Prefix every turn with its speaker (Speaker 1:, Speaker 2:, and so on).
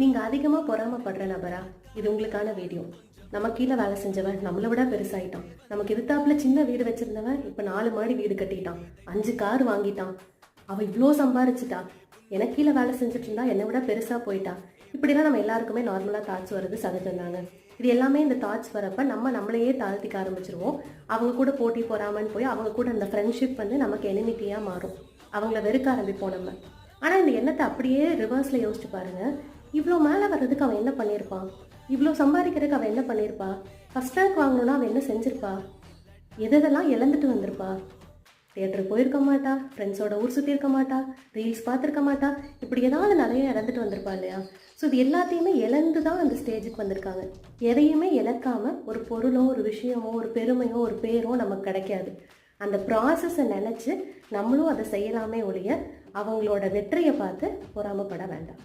Speaker 1: நீங்கள் அதிகமாக பொறாமப்படுற நபரா? இது உங்களுக்கான வீடியோ. நம்ம கீழே வேலை செஞ்சவன் நம்மளை விட பெருசாயிட்டான். நமக்கு எதிர்த்தாப்புல சின்ன வீடு வச்சிருந்தவன் இப்போ 4 மாடி வீடு கட்டிட்டான், 5 கார் வாங்கிட்டான். அவன் இவ்வளோ சம்பாரிச்சிட்டா, எனக்கு கீழே வேலை செஞ்சுட்டு இருந்தா என்னை விட பெருசாக போயிட்டா. இப்படிலாம் நம்ம எல்லாருக்குமே நார்மலாக தாட்ஸ் வர்றது சகஜம் தாங்க. இது எல்லாமே இந்த தாட்ஸ் வரப்ப நம்மளையே தாழ்த்திக்க ஆரம்பிச்சிருவோம். அவங்க கூட போட்டி போறாமன்னு போய் அவங்க கூட இந்த ஃப்ரெண்ட்ஷிப் நமக்கு எனிமிட்டியாக மாறும். அவங்கள வெறுக்க ஆரம்பிப்போம் நம்ம. ஆனால் இந்த எண்ணத்தை அப்படியே ரிவர்ஸில் யோசிச்சு பாருங்க. இவ்வளோ மேலே வர்றதுக்கு அவன் என்ன பண்ணியிருப்பான்? இவ்வளோ சம்பாதிக்கிறதுக்கு அவன் என்ன பண்ணியிருப்பா? ஃபஸ்ட் ரேங்க் வாங்கணும்னா அவன் என்ன செஞ்சிருப்பா? எதெல்லாம் இழந்துட்டு வந்திருப்பா? தியேட்டருக்கு போயிருக்க மாட்டா, ஃப்ரெண்ட்ஸோட ஊர் சுற்றி இருக்க மாட்டா, ரீல்ஸ் பார்த்துருக்க மாட்டா, இப்படி ஏதாவது நிறைய இழந்துட்டு வந்திருப்பா இல்லையா? ஸோ இது எல்லாத்தையுமே இழந்து தான் அந்த ஸ்டேஜுக்கு வந்திருக்காங்க. எதையுமே இழக்காமல் ஒரு பொருளோ ஒரு விஷயமோ ஒரு பெருமையோ ஒரு பேரோ நமக்கு கிடைக்காது. அந்த ப்ராசஸை நினச்சி நம்மளும் அதை செய்யலாமே ஒழிய அவங்களோட வெற்றியை பார்த்து பொறாமப்பட வேண்டாம்.